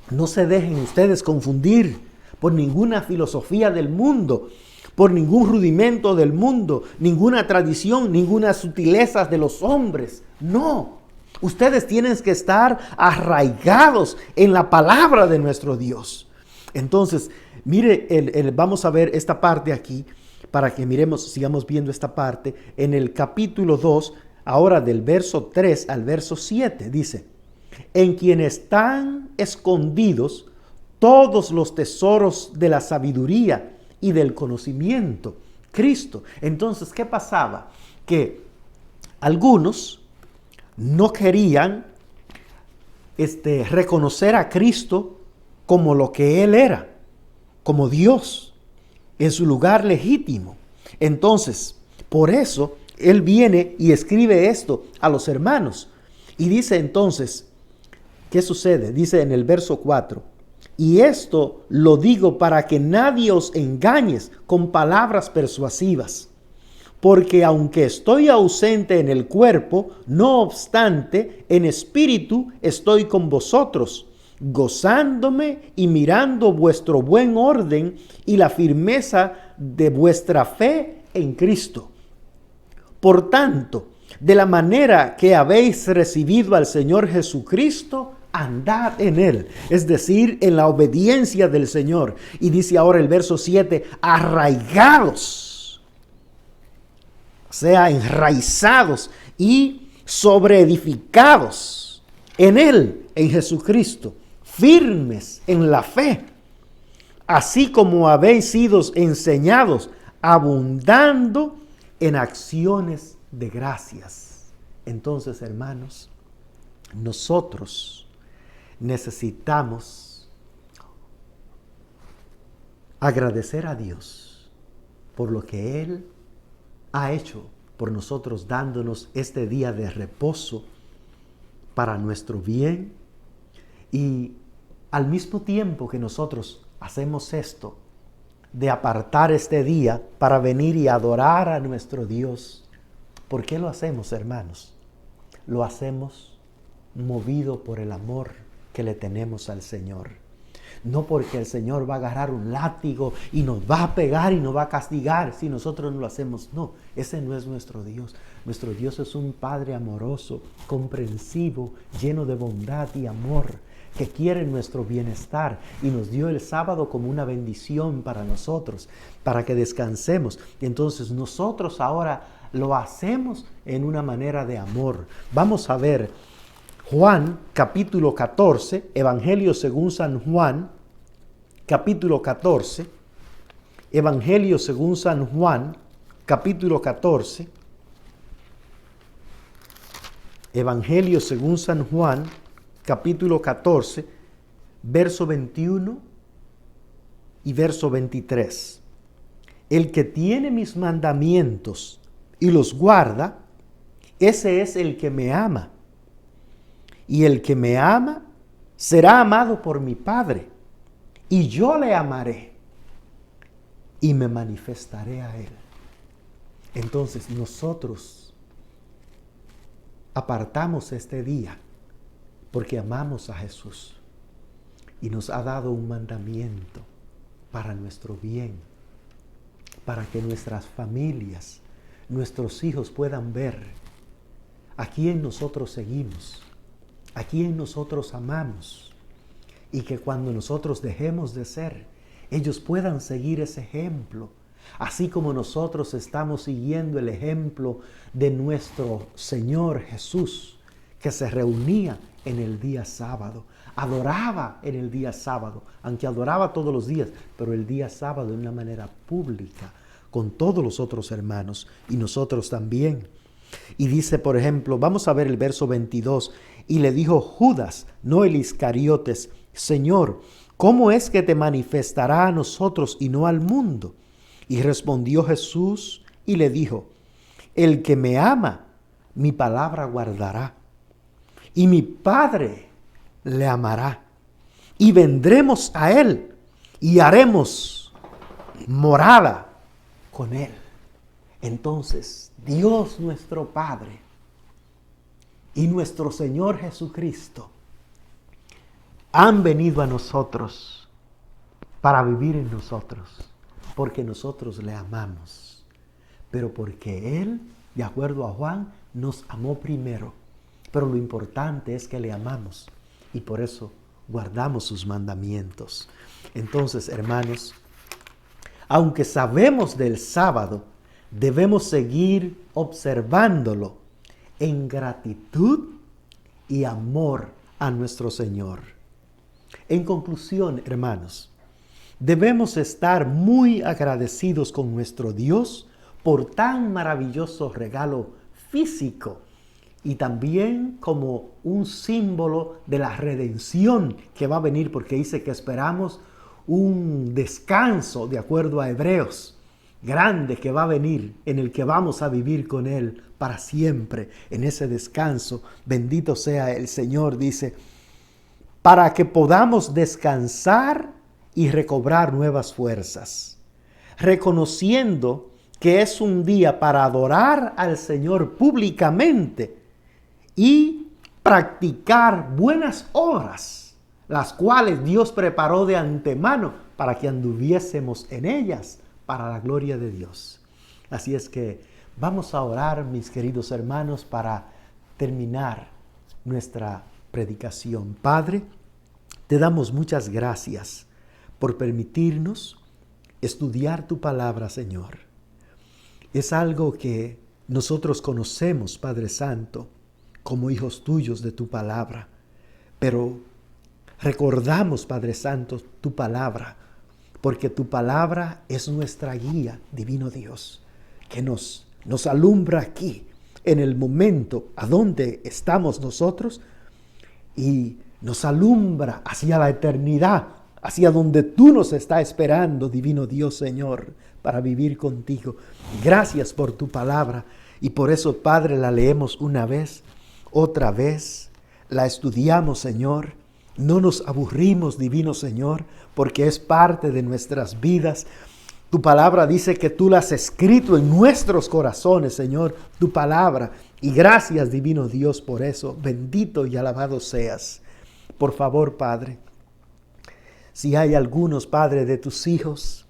no se dejen ustedes confundir por ninguna filosofía del mundo, por ningún rudimento del mundo, ninguna tradición, ninguna sutileza de los hombres. No, ustedes tienen que estar arraigados en la palabra de nuestro Dios. Entonces, mire, vamos a ver esta parte aquí, para que sigamos viendo esta parte. En el capítulo 2, ahora del verso 3 al verso 7, dice: en quien están escondidos todos los tesoros de la sabiduría y del conocimiento, Cristo. Entonces, ¿qué pasaba? Que algunos no querían reconocer a Cristo como lo que Él era, como Dios, en su lugar legítimo. Entonces, por eso, Él viene y escribe esto a los hermanos. Y dice entonces, ¿qué sucede? Dice en el verso 4: y esto lo digo para que nadie os engañes con palabras persuasivas. Porque aunque estoy ausente en el cuerpo, no obstante, en espíritu estoy con vosotros, gozándome y mirando vuestro buen orden y la firmeza de vuestra fe en Cristo. Por tanto, de la manera que habéis recibido al Señor Jesucristo, andad en Él, es decir, en la obediencia del Señor. Y dice ahora el verso 7, arraigados, o sea, enraizados y sobreedificados en Él, en Jesucristo, firmes en la fe, así como habéis sido enseñados, abundando en acciones de gracias. Entonces, hermanos, nosotros necesitamos agradecer a Dios por lo que Él ha hecho por nosotros, dándonos este día de reposo para nuestro bien. Y al mismo tiempo que nosotros hacemos esto, de apartar este día para venir y adorar a nuestro Dios, ¿por qué lo hacemos, hermanos? Lo hacemos movido por el amor que le tenemos al Señor. No porque el Señor va a agarrar un látigo y nos va a pegar y nos va a castigar si nosotros no lo hacemos. No, ese no es nuestro Dios. Nuestro Dios es un Padre amoroso, comprensivo, lleno de bondad y amor, que quiere nuestro bienestar y nos dio el sábado como una bendición para nosotros, para que descansemos. Entonces nosotros ahora lo hacemos en una manera de amor. Vamos a ver Juan capítulo 14, Evangelio según San Juan, capítulo 14, Evangelio según San Juan, capítulo 14, Evangelio según San Juan, capítulo 14, verso 21 y verso 23. El que tiene mis mandamientos y los guarda, ese es el que me ama. Y el que me ama será amado por mi Padre, y yo le amaré y me manifestaré a él. Entonces nosotros apartamos este día porque amamos a Jesús y nos ha dado un mandamiento para nuestro bien, para que nuestras familias, nuestros hijos puedan ver a quién nosotros seguimos, a quién nosotros amamos, y que cuando nosotros dejemos de ser, ellos puedan seguir ese ejemplo, así como nosotros estamos siguiendo el ejemplo de nuestro Señor Jesús, que se reunía en el día sábado, adoraba en el día sábado, aunque adoraba todos los días, pero el día sábado de una manera pública, con todos los otros hermanos, y nosotros también. Y dice, por ejemplo, vamos a ver el verso 22, y le dijo Judas, no el Iscariotes, Señor, ¿cómo es que te manifestará a nosotros y no al mundo? Y respondió Jesús y le dijo, el que me ama, mi palabra guardará, y mi Padre le amará, y vendremos a él, y haremos morada con él. Entonces, Dios nuestro Padre y nuestro Señor Jesucristo han venido a nosotros para vivir en nosotros, porque nosotros le amamos, pero porque Él, de acuerdo a Juan, nos amó primero. Pero lo importante es que le amamos y por eso guardamos sus mandamientos. Entonces, hermanos, aunque sabemos del sábado, debemos seguir observándolo en gratitud y amor a nuestro Señor. En conclusión, hermanos, debemos estar muy agradecidos con nuestro Dios por tan maravilloso regalo físico y también como un símbolo de la redención que va a venir, porque dice que esperamos un descanso, de acuerdo a Hebreos, grande que va a venir, en el que vamos a vivir con Él para siempre. En ese descanso, bendito sea el Señor, dice, para que podamos descansar y recobrar nuevas fuerzas, reconociendo que es un día para adorar al Señor públicamente y practicar buenas obras, las cuales Dios preparó de antemano para que anduviésemos en ellas para la gloria de Dios. Así es que vamos a orar, mis queridos hermanos, para terminar nuestra predicación. Padre, te damos muchas gracias por permitirnos estudiar tu palabra, Señor. Es algo que nosotros conocemos, Padre Santo, como hijos tuyos de tu palabra, pero recordamos, Padre Santo, tu palabra, porque tu palabra es nuestra guía, divino Dios, que nos alumbra aquí, en el momento a donde estamos nosotros, y nos alumbra hacia la eternidad, hacia donde tú nos estás esperando, divino Dios, Señor, para vivir contigo. Gracias por tu palabra, y por eso, Padre, la leemos una vez, otra vez, la estudiamos, Señor. No nos aburrimos, divino Señor, porque es parte de nuestras vidas. Tu palabra dice que tú la has escrito en nuestros corazones, Señor, tu palabra. Y gracias, divino Dios, por eso. Bendito y alabado seas. Por favor, Padre, Si hay algunos, Padre, de tus hijos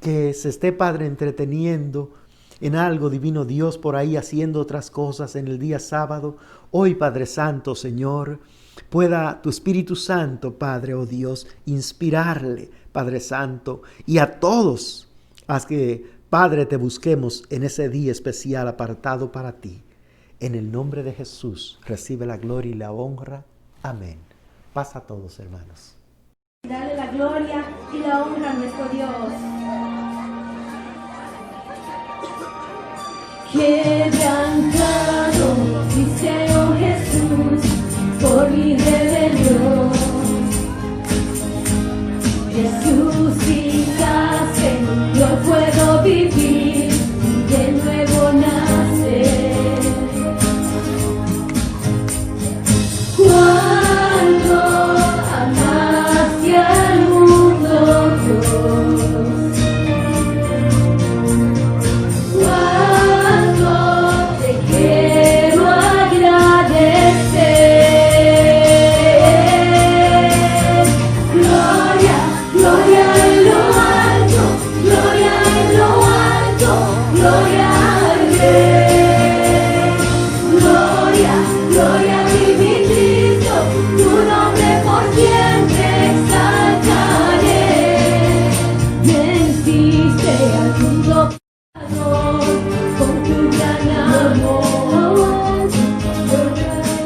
que se esté, Padre, entreteniendo en algo, divino Dios, por ahí haciendo otras cosas en el día sábado, hoy, Padre Santo, Señor, pueda tu Espíritu Santo, Padre, oh Dios, inspirarle, Padre Santo, y a todos, haz que, Padre, te busquemos en ese día especial apartado para ti. En el nombre de Jesús, recibe la gloria y la honra. Amén. Paz a todos, hermanos.
Dale la gloria y la honra a nuestro Dios. Quebrantado, dice oh Jesús, por mi rebelión. Resucitaste, yo puedo vivir y de nuevo nacer. Cuánto amaste al mundo, Dios. Cuánto te quiero agradecer. Gloria, gloria en lo alto, gloria en lo alto, gloria al Rey. Gloria, gloria a ti, mi Cristo, tu nombre por siempre exaltaré. Venciste al mundo con tu gran amor.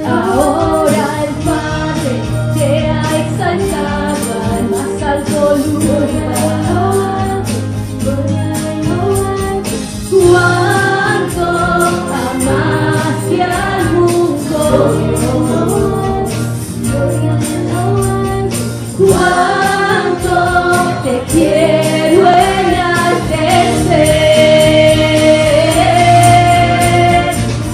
Ahora el Padre te ha exaltado al más alto lugar. Cuánto amaste al mundo, cuánto te quiero enaltecer.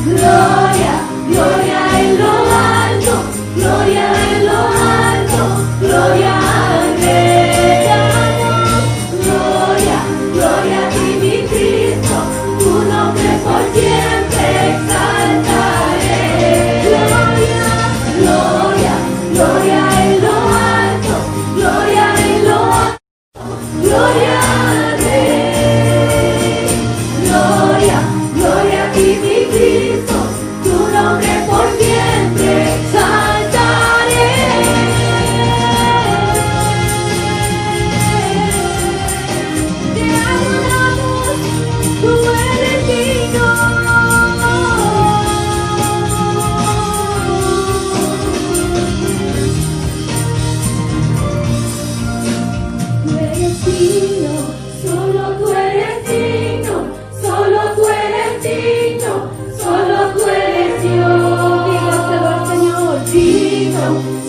Gloria, gloria en lo alto, gloria en lo alto, gloria al Rey. Gloria, gloria a ti, mi Cristo, tu nombre por siempre exaltaré. Gloria, gloria, gloria en lo alto, gloria en lo alto, gloria al Rey. Gloria, gloria a ti, mi Cristo, tu nombre por siempre exaltaré. Te adoramos, tú eres digno. Tú eres digno, solo tú eres digno, solo tú eres digno, solo tú eres Dios. Dígaselo al Señor, digno,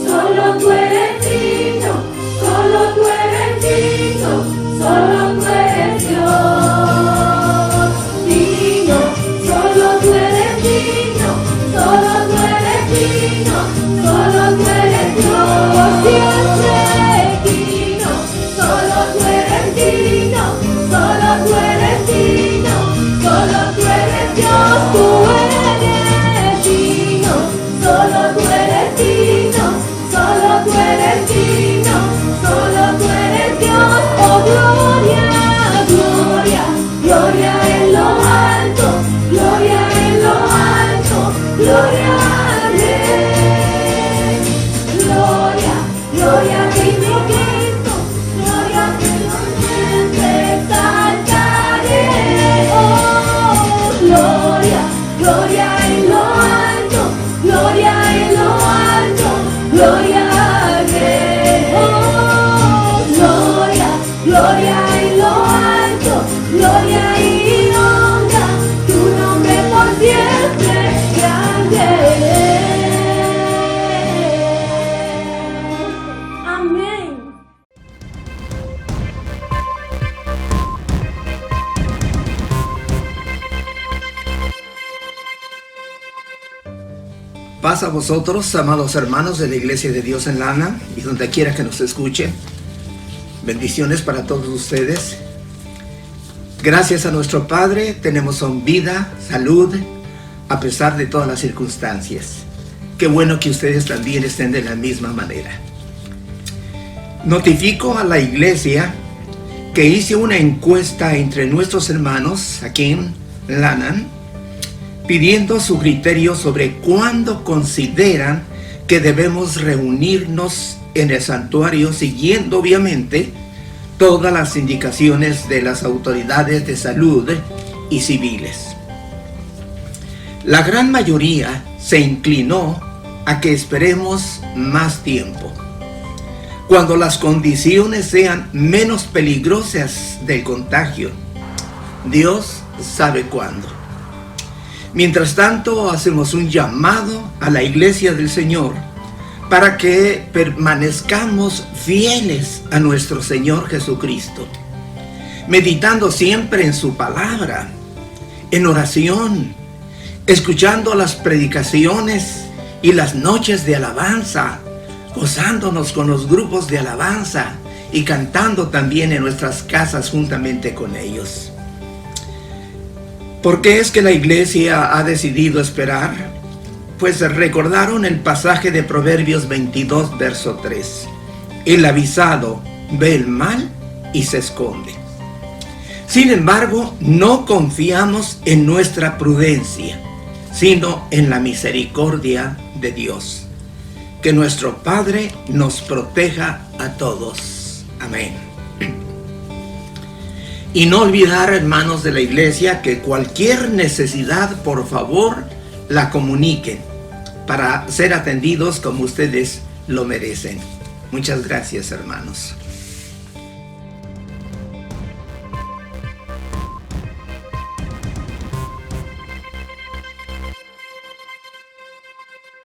solo tú eres digno, solo tú eres digno, solo tú eres Dios. Digno, solo tú eres digno, solo tú eres digno, solo tú eres Dios. Por siempre digno, solo tú eres digno, solo tú eres digno, solo tú eres Dios. Tú eres digno, solo tú eres digno, solo tú eres digno, solo tú eres Dios. Oh gloria, gloria, gloria en lo alto, gloria en lo alto, gloria al Rey. Gloria, gloria a ti, mi Cristo, gloria a ti, siempre exaltaré. Oh, gloria, gloria en lo alto, gloria en lo alto, gloria al Rey. Oh, gloria, gloria en lo alto, gloria y honra, tu nombre por siempre grande. Amén.
Paz a vosotros, amados hermanos de la Iglesia de Dios en Lana y donde quiera que nos escuche. Bendiciones para todos ustedes. Gracias a nuestro Padre tenemos vida, salud, a pesar de todas las circunstancias. Qué bueno que ustedes también estén de la misma manera. Notifico a la iglesia que hice una encuesta entre nuestros hermanos aquí en Lanham, pidiendo su criterio sobre cuándo consideran que debemos reunirnos en el santuario, siguiendo obviamente todas las indicaciones de las autoridades de salud y civiles. La gran mayoría se inclinó a que esperemos más tiempo, cuando las condiciones sean menos peligrosas del contagio. Dios sabe cuándo. Mientras tanto, hacemos un llamado a la iglesia del Señor para que permanezcamos fieles a nuestro Señor Jesucristo, meditando siempre en su palabra, en oración, escuchando las predicaciones y las noches de alabanza, gozándonos con los grupos de alabanza y cantando también en nuestras casas juntamente con ellos. ¿Por qué es que la iglesia ha decidido esperar? Pues recordaron el pasaje de Proverbios 22, verso 3. El avisado ve el mal y se esconde. Sin embargo, no confiamos en nuestra prudencia, sino en la misericordia de Dios. Que nuestro Padre nos proteja a todos. Amén. Y no olvidar, hermanos de la iglesia, que cualquier necesidad, por favor, la comuniquen para ser atendidos como ustedes lo merecen. Muchas gracias, hermanos.